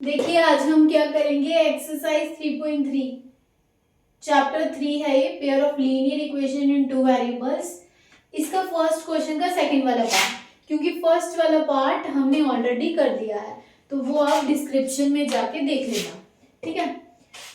देखिए आज हम क्या करेंगे, एक्सरसाइज 3.3 चैप्टर 3 है ये, pair of linear equation in two variables. इसका फर्स्ट क्वेश्चन का सेकंड वाला पार्ट, क्योंकि फर्स्ट वाला पार्ट हमने ऑलरेडी कर दिया है तो वो आप डिस्क्रिप्शन में जाके देख लेना, ठीक है।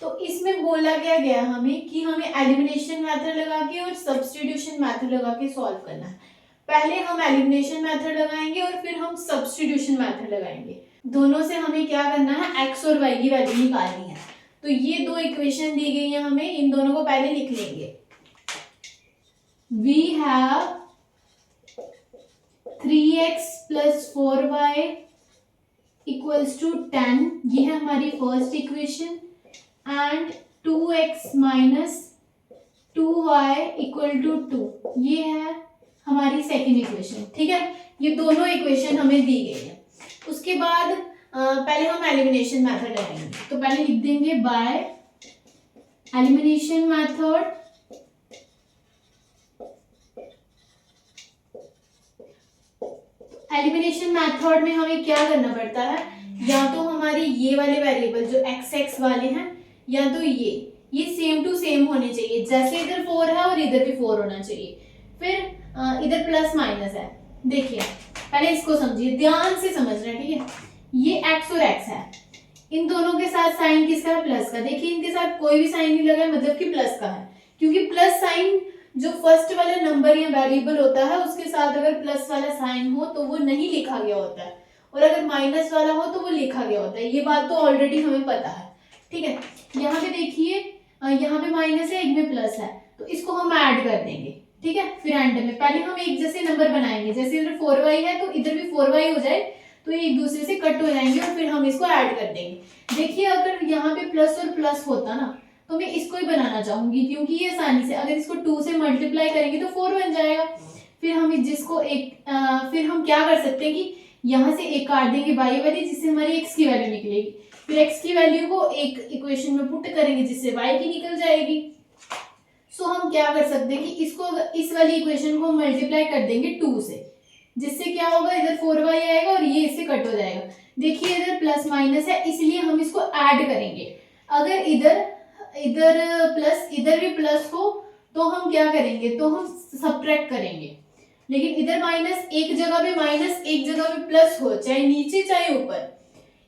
तो इसमें बोला गया हमें कि हमें एलिमिनेशन मेथड लगा के और सब्स्टिट्यूशन मेथड लगा के सॉल्व करना है। पहले हम एलिमिनेशन मेथड लगाएंगे और फिर हम सब्स्टिट्यूशन मेथड लगाएंगे। दोनों से हमें क्या करना है, एक्स और वाई की वैल्यू निकालनी है। तो ये दो इक्वेशन दी गई है हमें, इन दोनों को पहले लिख लेंगे। We have 3x + 4y equals to 10, ये है हमारी first equation, and 2x - 2y = 2, ये है हमारी सेकेंड इक्वेशन, ठीक है। ये दोनों इक्वेशन हमें दी गई है। उसके बाद पहले हम एलिमिनेशन मेथड लगाएंगे। तो पहले लिख देंगे by elimination method elimination method में हमें क्या करना पड़ता है, या तो हमारे ये वाले वेरिएबल जो x वाले हैं, या तो ये सेम टू सेम होने चाहिए, जैसे इधर 4 है और इधर भी 4 होना चाहिए। फिर इधर प्लस माइनस है। देखिए पहले इसको समझिए, ध्यान से समझना, ठीक है। ये x और x है, इन दोनों के साथ साइन किसका है, प्लस का। देखिए इनके साथ कोई भी साइन नहीं लगा है, मतलब कि प्लस का है, क्योंकि प्लस साइन जो फर्स्ट वाला नंबर या वेरिएबल होता है उसके साथ अगर प्लस वाला साइन हो तो वो नहीं लिखा गया होता है, और अगर माइनस वाला हो तो वो लिखा गया होता है। ये बात तो ऑलरेडी हमें पता है, ठीक है। यहाँ पे देखिए, यहाँ पे माइनस है, एक में प्लस है, तो इसको हम ऐड कर देंगे, ठीक है। फिर एंड में पहले हम एक जैसे नंबर बनाएंगे, जैसे इधर 4y है तो इधर भी 4y हो जाए, तो ये एक दूसरे से कट हो जाएंगे और फिर हम इसको ऐड कर देंगे। देखिए अगर यहाँ पे प्लस और प्लस होता ना तो मैं इसको ही बनाना चाहूंगी, क्योंकि ये आसानी से, अगर इसको 2 से मल्टीप्लाई करेंगे तो 4 बन जाएगा। फिर हम जिसको फिर हम क्या कर सकते हैं कि यहाँ से एक काट देंगे बाई वाली, जिससे हमारी x की वैल्यू निकलेगी। फिर x की वैल्यू को एक इक्वेशन में पुट करेंगे जिससे y की निकल जाएगी। सो हम क्या कर सकते हैं कि इसको, इस वाली इक्वेशन को मल्टीप्लाई कर देंगे 2 से, जिससे क्या होगा, इधर 4y आएगा और ये इससे कट हो जाएगा। देखिए इधर प्लस माइनस है, इसलिए हम इसको ऐड करेंगे। अगर इधर प्लस, इधर भी प्लस हो तो हम क्या करेंगे, तो हम सब्ट्रैक्ट करेंगे। लेकिन इधर माइनस, एक जगह पे माइनस एक जगह पे प्लस हो, चाहे नीचे चाहे ऊपर,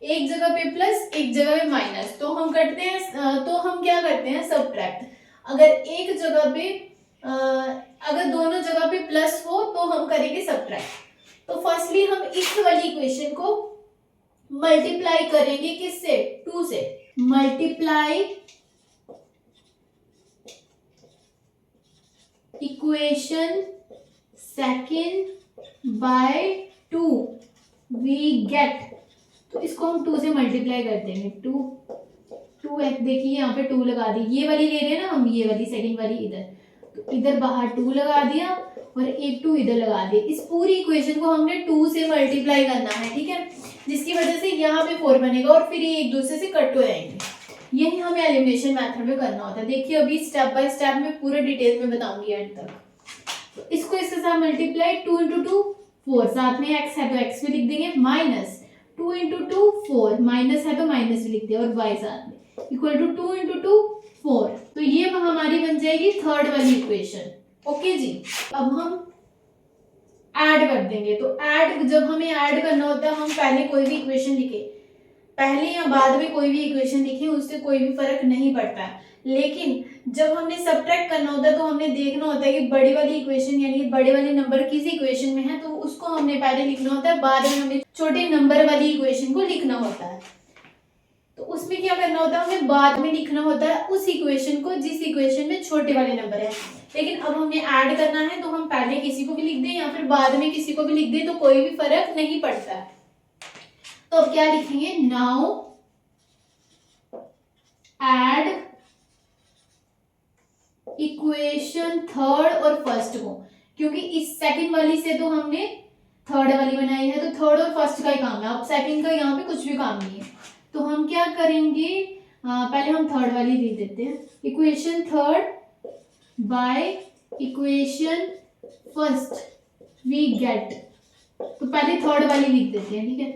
एक जगह पे प्लस एक जगह पे माइनस, तो हम करते हैं, तो हम क्या करते हैं, सब्ट्रैक्ट। अगर एक जगह पे अगर दोनों जगह पे प्लस हो तो हम करेंगे सब्ट्रैक्ट। तो फर्स्टली हम इस वाली इक्वेशन को मल्टीप्लाई करेंगे, किससे, 2 से। Multiply equation second by 2 we get, तो इसको हम 2 से मल्टीप्लाई कर देंगे। 2x, देखिए यहाँ पे 2 लगा दी, ये वाली ले रहे हैं ना हम, ये वाली सेकंड वाली इधर, तो इधर बाहर 2 लगा दिया और एक 2 इधर लगा दिया। इस पूरी इक्वेशन को हमने 2 से मल्टीप्लाई करना है, ठीक है, जिसकी वजह से यहाँ पे 4 बनेगा और फिर ये एक दूसरे से कट हो जाएंगे। यही हमें एलिमिनेशन मेथड में करना होता है। देखिए अभी स्टेप बाय स्टेप में पूरे डिटेल में बताऊंगी एंड तक। तो इसको इसके साथ मल्टीप्लाई, 2 × 2 4, साथ में x है तो x भी लिख देंगे, माइनस 2 × 2 4, माइनस है तो माइनस भी लिख देंगे, और y साथ में इक्वल टू 2 × 2 4। तो ये हमारी बन जाएगी थर्ड वाली इक्वेशन। ओके जी, अब हम ऐड कर देंगे। तो ऐड, जब हमें ऐड करना होता है, हम पहले कोई भी इक्वेशन लिखे, पहले या बाद में कोई भी इक्वेशन लिखे, उससे कोई भी फर्क नहीं पड़ता है। लेकिन जब हमने सब्ट्रैक्ट करना होता है तो हमने देखना होता है कि बड़ी वाली इक्वेशन यानी बड़े वाले नंबर किस इक्वेशन में है, तो उसको हमने पहले लिखना होता है, बाद में हमें छोटे नंबर वाली इक्वेशन को लिखना होता है। तो उसमें क्या करना होता है, हमें बाद में लिखना होता है उस इक्वेशन को जिस इक्वेशन में छोटे वाले नंबर है। लेकिन अब हमने ऐड करना है तो हम पहले किसी को भी लिख दें या फिर बाद में किसी को भी लिख दें तो कोई भी फर्क नहीं पड़ता है। तो अब क्या लिखेंगे, नाउ ऐड इक्वेशन थर्ड और फर्स्ट को, क्योंकि इस सेकंड वाली से तो हमने थर्ड वाली बनाई है, तो थर्ड और फर्स्ट का ही काम है। अब सेकंड का यहाँ पे कुछ भी काम नहीं है, तो हम क्या करेंगे, पहले हम थर्ड वाली लिख देते हैं, equation third by equation first we get. तो पहले थर्ड वाली लिख देते हैं, ठीक है।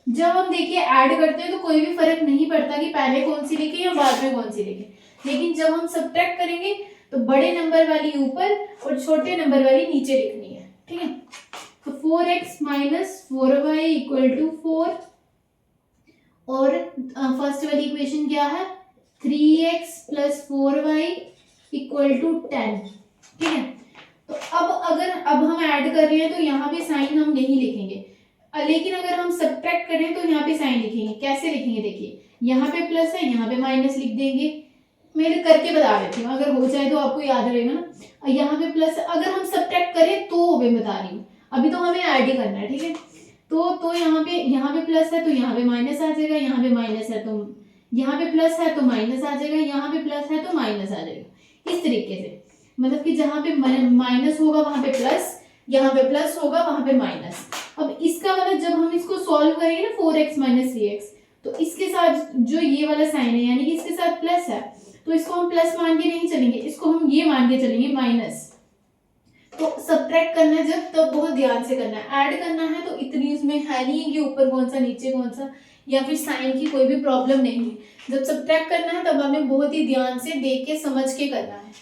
जब हम देखिए ऐड करते हैं तो कोई भी फर्क नहीं पड़ता कि पहले कौन सी लिखे या बाद में कौन सी लिखे, लेकिन जब हम सब्ट्रैक्ट करेंगे तो बड़े नंबर वाली ऊपर और छोटे नंबर वाली नीचे लिखनी है, ठीक है। तो 4x minus 4y equal to 4, और फर्स्ट वाली इक्वेशन क्या है 3x plus 4y equal to 10, ठीक है। तो अब हम ऐड कर रहे हैं तो यहाँ पे साइन हम नहीं लिखेंगे, लेकिन अगर हम सब्ट्रैक्ट करें तो यहाँ पे साइन लिखेंगे। कैसे लिखेंगे, देखिए यहाँ पे प्लस है, यहाँ पे माइनस लिख देंगे। मैं करके बता देती हूँ, अगर हो जाए तो आपको याद रहेगा ना। यहाँ पे प्लस, अगर हम सब्ट्रैक्ट करें तो मैं बता रही हूँ, अभी तो हमें ऐड ही करना है, ठीक है। तो यहाँ पे प्लस है तो यहाँ पे माइनस आ जाएगा, यहाँ पे माइनस है तो यहाँ पे प्लस है तो माइनस आ जाएगा, यहाँ पे प्लस है तो माइनस आ जाएगा। इस तरीके से, मतलब कि जहाँ पे माइनस होगा वहां पे प्लस, यहाँ पे प्लस होगा वहां पे माइनस। अब इसका मतलब जब हम इसको सॉल्व करेंगे ना 4x माइनस 3x, तो इसके साथ जो ये वाला साइन है यानी कि इसके साथ प्लस है, तो इसको हम प्लस मान के नहीं चलेंगे, इसको हम ये मान के चलेंगे माइनस। तो सब्ट्रैक्ट करना है जब, तब बहुत ध्यान से करना है। ऐड करना है तो इतनी उसमें है नहीं कि ऊपर कौन सा नीचे कौन सा, या फिर साइन की कोई भी प्रॉब्लम नहीं है। जब सब्ट्रैक्ट करना है तब हमें बहुत ही ध्यान से देख के समझ के करना है।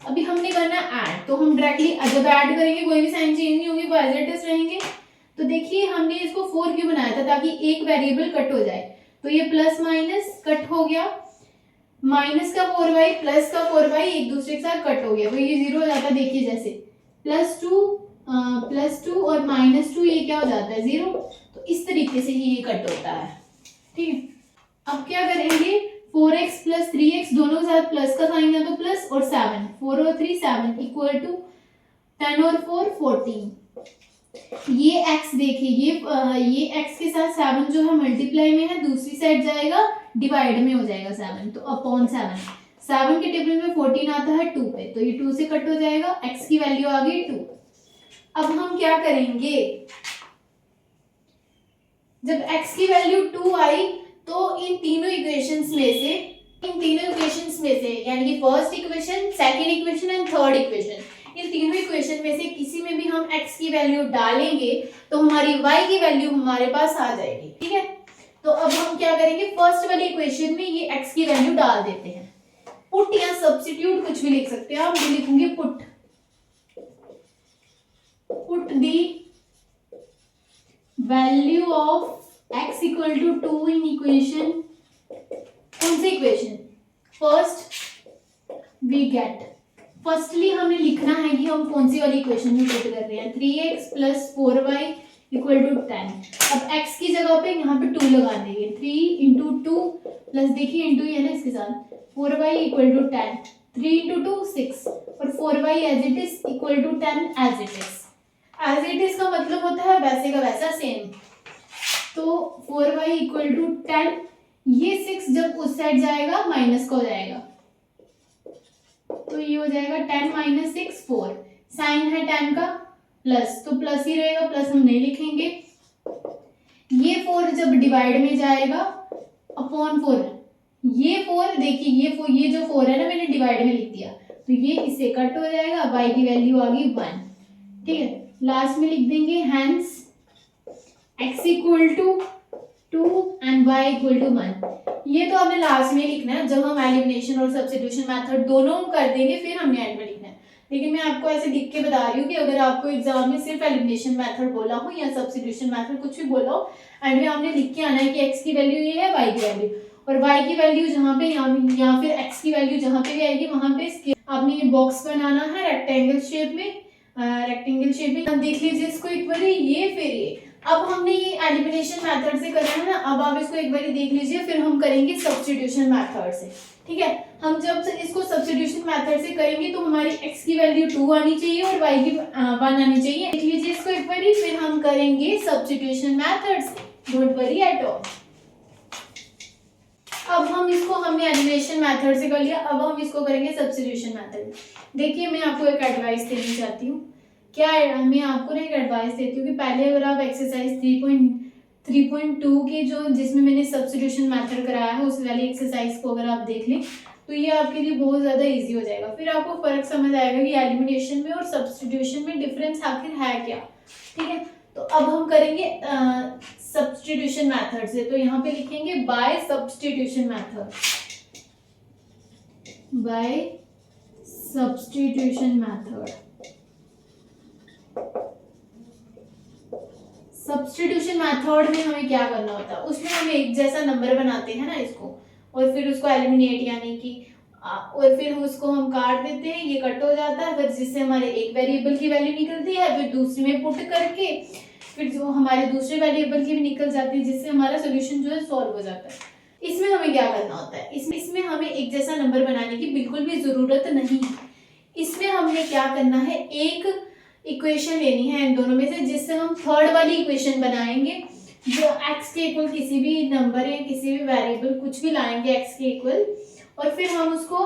अभी हमने करना ऐड, तो हम डायरेक्टली जब ऐड करेंगे कोई भी साइन चेंज नहीं होगी, वो एज इट इज रहेंगे। तो देखिए हमने इसको 4 क्यों बनाया था, ताकि एक वेरिएबल कट हो जाए। तो ये प्लस माइनस कट हो गया, माइनस का 4y प्लस का 4y एक दूसरे के साथ कट हो गया, तो ये 0 हो जाता है। देखिए जैसे +2 और -2 ये क्या हो जाता है 0। तो इस तरीके से ही ये कट होता है, ठीक है। अब क्या करेंगे, 4x प्लस 3x दोनों के साथ प्लस का साइन है तो प्लस, और 7, 4 और 3 7 इक्वल टू 10 और 4 14। ये x देखिए, ये x के साथ 7 जो है मल्टीप्लाई में है, दूसरी साइड जाएगा डिवाइड में हो जाएगा 7, तो अपॉन 7 के टेबल में 14 आता है 2 पे, तो ये 2 से कट हो जाएगा, x की वैल्यू आ गई 2। अब हम क्या करेंगे, जब x की वैल्यू 2 आई तो इन तीनों इक्वेशंस में से यानी कि first equation, second equation and third equation, इन तीनों इक्वेशन में से किसी में भी हम x की वैल्यू डालेंगे तो हमारी y की वैल्यू हमारे पास आ जाएगी, ठीक है। तो अब हम क्या करेंगे, फर्स्ट वाली इक्वेशन में ये x की वैल्यू डाल देते हैं। पुट या सब्स्टिट्यूट कुछ भी लिख सकते हैं आप, मैं लिखूंगी put the value of x equal to 2 in equation, कौन सी equation, first we get. Firstly हमें लिखना है कि हम कौन सी वाली इक्वेशन में पुट कर रहे हैं, 3x plus 4y equal to 10। अब x की जगह पे यहाँ पे 2 लगा देंगे, 3 इंटू 2 प्लस, देखिए इंटू है ना इसके साथ, 4y इक्वल टू 10, 3 इंटू 2 6, और 4y as it is equal to 10 as it is. As it is का मतलब होता है वैसे का वैसा सेम। तो 4y इक्वल टू 10, ये 6 जब उस साइड जाएगा माइनस का हो जाएगा, तो ये हो जाएगा 10 माइनस 6 4, साइन है 10 का प्लस, तो प्लस ही रहेगा, प्लस हम नहीं लिखेंगे। ये 4 जब डिवाइड में जाएगा अपॉन 4, ये 4 देखिए, ये जो 4 है ना मैंने डिवाइड में लिख दिया, तो ये इससे कट हो जाएगा, y की वैल्यू आ गई 1, ठीक है। लास्ट में लिख देंगे hence x equal to 2 and y equal to 1। ये तो हमें लास्ट में लिखना है, जब हम एलिमिनेशन और सब्स्टिट्यूशन मेथड दोनों कर देंगे फिर हमने एंड में लिखना है। लेकिन मैं आपको ऐसे लिख के बता रही हूँ कि अगर आपको एग्जाम में सिर्फ एलिमिनेशन मेथड बोला हो या सब्स्टिट्यूशन मेथड कुछ भी बोला हो, एंड में हमने लिख के आना है कि x की वैल्यू ये है, y की वैल्यू, और y की वैल्यू जहाँ पे या फिर x की वैल्यू जहाँ पे भी आएगी वहां पे आपने ये बॉक्स बनाना है रेक्टेंगल शेप में, देख लीजिए इसको एक बार, ये फिर ये। अब हमने ये एलिमिनेशन मेथड से करना है ना, अब आप इसको एक बार देख लीजिए, फिर हम करेंगे सब्स्टिट्यूशन मेथड से, ठीक है। हम जब इसको सब्स्टिट्यूशन मेथड से करेंगे तो हमारी x की वैल्यू 2 आनी चाहिए और y की 1 आनी चाहिए। देख लीजिए इसको एक बार, फिर हम करेंगे सब्स्टिट्यूशन मेथड से, डोंट वरी एट ऑल। अब हमने एलिमिनेशन मेथड से कर लिया, अब हम इसको करेंगे सब्स्टिट्यूशन मेथड। देखिए मैं आपको एक एडवाइस देना चाहती हूँ, क्या मैं आपको ना एक एडवाइस देती हूँ कि पहले अगर आप एक्सरसाइज 3.2 की जो जिसमें मैंने सब्स्टिट्यूशन मेथड कराया है उस वाली एक्सरसाइज को अगर आप देख लें तो ये आपके लिए बहुत ज़्यादा इजी हो जाएगा। फिर आपको फर्क समझ आएगा कि एलिमिनेशन में और सब्स्टिट्यूशन में डिफरेंस आखिर है क्या, ठीक है। तो अब हम करेंगे सब्स्टिट्यूशन मेथड से। तो यहाँ पे लिखेंगे by substitution method, by substitution method. Substitution method में हमें क्या करना होता है, उसमें हम एक जैसा नंबर बनाते हैं ना इसको, और फिर उसको एलिमिनेट यानी कि और फिर उसको हम काट देते हैं, ये कट हो जाता है, फिर जिससे हमारे एक वेरिएबल की वैल्यू निकलती है, फिर दूसरी में पुट करके फिर जो हमारे दूसरे वेरिएबल की भी निकल जाती है, जिससे हमारा सोल्यूशन जो है सॉल्व हो जाता है। इसमें हमें क्या करना होता है, इसमें हमें एक जैसा नंबर बनाने की बिल्कुल भी जरूरत नहीं है। इसमें हमने क्या करना है, एक इक्वेशन लेनी है इन दोनों में से, जिससे हम थर्ड वाली इक्वेशन बनाएंगे जो x के इक्वल किसी भी नंबर या किसी भी वेरिएबल कुछ भी लाएंगे x के इक्वल, और फिर हम उसको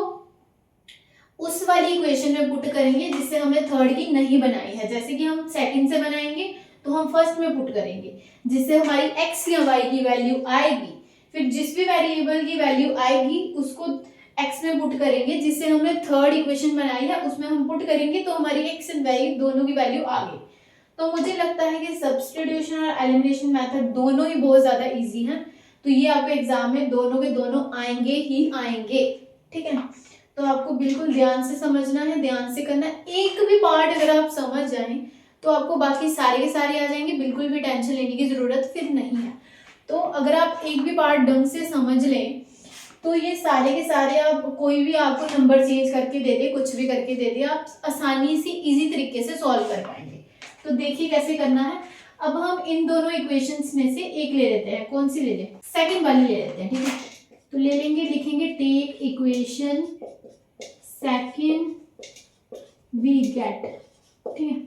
उस वाली इक्वेशन में पुट करेंगे जिससे हमें थर्ड की नहीं बनाई है। जैसे कि हम सेकंड से बनाएंगे तो हम फर्स्ट में पुट करेंगे जिससे हमारी x या y की वैल्यू आएगी, फिर जिस भी वेरिएबल की वैल्यू आएगी उसको x में पुट करेंगे, जिससे हमने थर्ड इक्वेशन बनाई है उसमें हम पुट करेंगे तो हमारी x एंड y दोनों की वैल्यू आ गई। तो मुझे लगता है कि सब्स्टिट्यूशन और एलिमिनेशन मेथड दोनों ही बहुत ज्यादा इजी हैं, तो ये आपके एग्जाम में दोनों के दोनों आएंगे ही आएंगे, ठीक है। तो आपको बिल्कुल ध्यान से समझना है, ध्यान से करना है। एक भी पार्ट अगर आप समझ जाएं तो आपको बाकी सारे के सारे आ जाएंगे, बिल्कुल भी टेंशन लेने की जरूरत फिर नहीं है। तो अगर आप एक भी पार्ट ढंग से समझ लें तो ये सारे के सारे, आप कोई भी आपको नंबर चेंज करके दे दे, कुछ भी करके दे दे, आप आसानी से इजी तरीके से सॉल्व कर पाएंगे। तो देखिए कैसे करना है। अब हम इन दोनों इक्वेशंस में से एक ले लेते हैं, कौन सी ले लें, सेकंड वाली ले लेते हैं, ठीक है। तो ले लेंगे, लिखेंगे take equation second we get, ठीक है।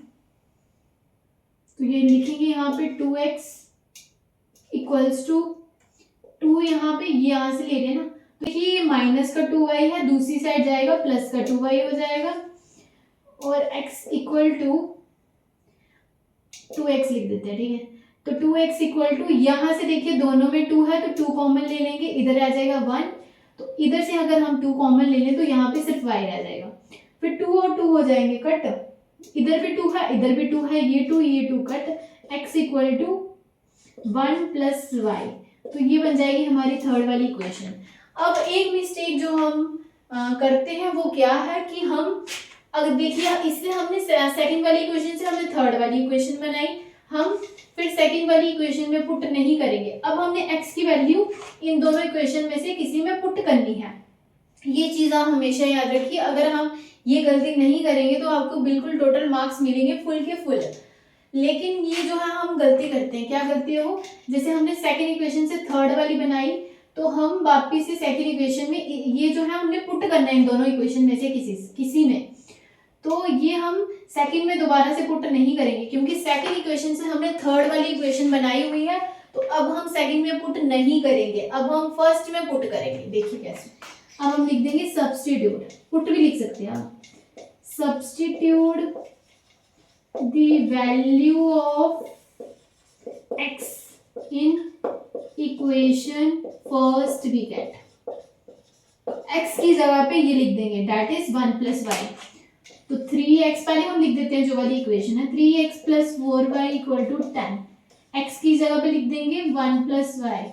तो ये लिखेंगे यहाँ पे 2x इक्वल्स टू 2, यहाँ पे ये यहाँ से ले रहे हैं ना, देखिए ये माइनस का 2y है, दूसरी साइड जाएगा प्लस का 2y हो जाएगा, और x इक्वल टू 2x लिख देते हैं, ठीक है। तो 2x इक्वल टू, यहाँ से देखिए दोनों में 2 है तो 2 कॉमन ले लेंगे, इधर आ जाएगा 1, तो इधर से अगर हम 2 कॉमन ले लें तो यहाँ पे सिर्फ y रह जाएगा, फिर 2 और 2 हो जाएंगे कट, इधर भी 2 है इधर भी 2 है, ये 2 cut, x equal to 1 plus y, तो ये बन जाएगी हमारी थर्ड वाली इक्वेशन। अब एक मिस्टेक जो हम करते हैं वो क्या है कि हम, अगर देखिए इससे हमने सेकंड वाली इक्वेशन से हमने थर्ड वाली इक्वेशन बनाई, हम फिर सेकंड वाली इक्वेशन में पुट नहीं करेंगे। अब हमने x की वैल्यू इन दोनों इक्वेशन में से किसी में पुट करनी है, ये चीज आप हमेशा याद रखिए। अगर हम ये गलती नहीं करेंगे तो आपको बिल्कुल टोटल मार्क्स मिलेंगे फुल के फुल। लेकिन ये जो है हम गलती करते हैं, क्या गलती है वो, जैसे हमने सेकंड इक्वेशन से थर्ड वाली बनाई तो हम वापिस से सेकंड इक्वेशन में ये जो है हमने पुट करना है इन दोनों इक्वेशन में से किसी में, तो ये हम सेकंड में दोबारा से पुट नहीं करेंगे क्योंकि सेकंड इक्वेशन से हमने थर्ड वाली इक्वेशन बनाई हुई है, तो अब हम सेकंड में पुट नहीं करेंगे, अब हम फर्स्ट में पुट करेंगे। देखिए कैसे, अब हम लिख देंगे सब्स्टिट्यूट, पुट भी लिख सकते हैं आप, substitute the value of x in equation first we get, x की जगह पे ये लिख देंगे दैट इज 1 प्लस वाई, तो 3x पहले हम लिख देते हैं जो वाली इक्वेशन है, 3x plus 4y equal to 10, x की जगह पे लिख देंगे 1 plus y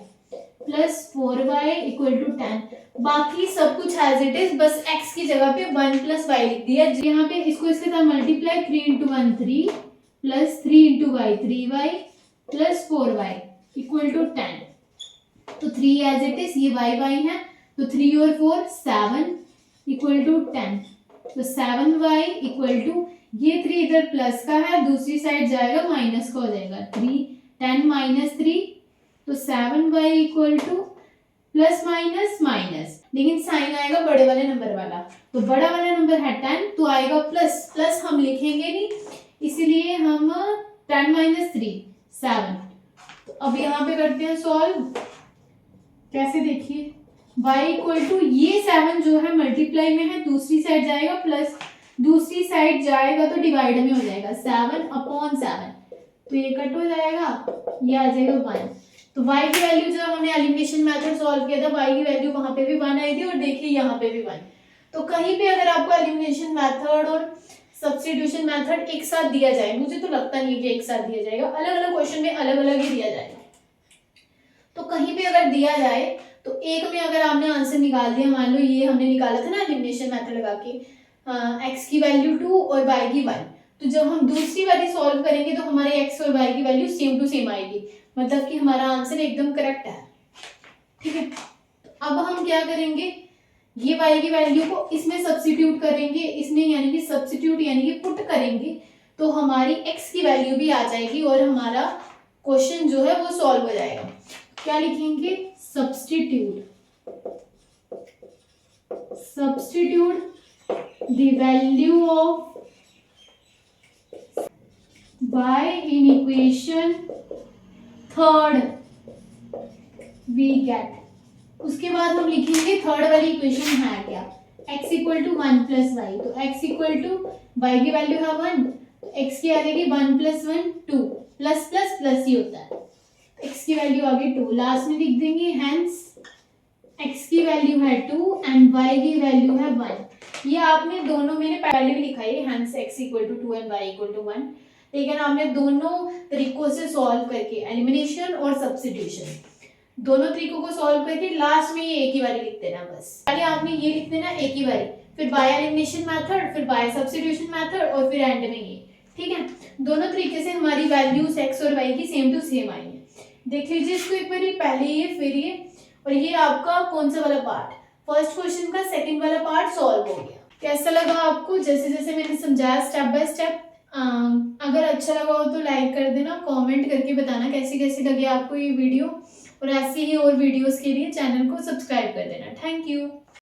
plus 4y equal to 10, बाकी सब कुछ एज इट इज, बस x की जगह पे 1 प्लस वाई लिख दिया। यहाँ पे इसको इसके साथ multiply, 3 into 1 3 plus 3 into y 3y plus 4y equal to 10, तो 3 एज इट इज, ये y है तो 3 और 4 7 इक्वल टू 10, तो 7y इक्वल टू, ये 3 इधर प्लस का है, दूसरी साइड जाएगा माइनस का हो जाएगा, 10 माइनस 3, तो 7y equal two plus minus minus, लेकिन साइन आएगा बड़े वाले नंबर वाला, तो बड़ा वाला नंबर है 10 तो आएगा प्लस, प्लस हम लिखेंगे नहीं इसीलिए हम 10 माइनस 3 7। तो अब यहाँ पे करते हैं सॉल्व, कैसे देखिए, y इक्वल टू, ये 7 जो है मल्टीप्लाई में है, दूसरी साइड जाएगा प्लस, दूसरी साइड जाएगा तो डिवाइड में हो जाएगा 7 अपॉन 7, तो ये कट हो जाएगा, ये आ जाएगा 1। तो y की वैल्यू जब हमने एलिमिनेशन मेथड सॉल्व किया था y की वैल्यू वहां पे भी 1 आई थी और देखिए यहाँ पे भी 1। तो कहीं पे अगर आपको एलिमिनेशन मेथड और सब्स्टिट्यूशन मेथड एक साथ दिया जाए, मुझे तो लगता नहीं है कि एक साथ दिया जाएगा, अलग अलग क्वेश्चन में अलग अलग ही दिया जाएगा। तो कहीं पे अगर दिया जाए तो एक में अगर आपने आंसर निकाल दिया, मान लो ये हमने निकाला था ना एलिमिनेशन मेथड लगा के, x की वैल्यू 2 और y की 1, तो जब हम दूसरी वाली सॉल्व करेंगे तो हमारे x और y की वैल्यू सेम टू सेम आएगी, मतलब कि हमारा आंसर एकदम करेक्ट है। ठीक है, अब हम क्या करेंगे, ये y की वैल्यू को इसमें सब्स्टिट्यूट करेंगे, इसमें यानी कि सब्स्टिट्यूट यानी कि पुट करेंगे, तो हमारी x की वैल्यू भी आ जाएगी और हमारा क्वेश्चन जो है वो सॉल्व हो जाएगा। क्या लिखेंगे, substitute the value of y in equation third we get। उसके बाद हम लिखेंगे थर्ड वाली इक्वेशन है क्या, x equal to 1 plus y, तो x इक्वल टू वाई की वैल्यू है 1, तो x की आ जाएगी 1 प्लस 1 2, प्लस प्लस प्लस ही होता है, x की वैल्यू आ गई 2, लास्ट में लिख देंगे हेंस x की वैल्यू है 2 एंड y की वैल्यू है 1। ये आपने दोनों, मैंने पहले भी लिखा है hence x equal to 2 and y equal to 1, लेकिन आपने दोनों तरीकों से सॉल्व करके, एलिमिनेशन और सब्स्टिट्यूशन, दोनों तरीकों को सॉल्व करके लास्ट में ये एक ही बारी लिख देना, बस पहले आपने ये लिख देना एक ही बारी, फिर बाय एलिमिनेशन मेथड, फिर बाय सब्स्टिट्यूशन मेथड और फिर एंड में ये। ठीक है, दोनों तरीके से हमारी वैल्यूज x और y की सेम टू सेम आई है। देख लीजिए इसको एक बारी, पहले ये फिर ये, और ये आपका कौन सा वाला पार्ट, फर्स्ट क्वेश्चन का सेकंड वाला पार्ट सॉल्व हो गया। कैसा लगा आपको, जैसे जैसे मैंने समझाया स्टेप बाय स्टेप। अगर अच्छा लगा हो तो लाइक कर देना, कमेंट करके बताना कैसी कैसी लगी आपको ये वीडियो, और ऐसी ही और वीडियोस के लिए चैनल को सब्सक्राइब कर देना। Thank you.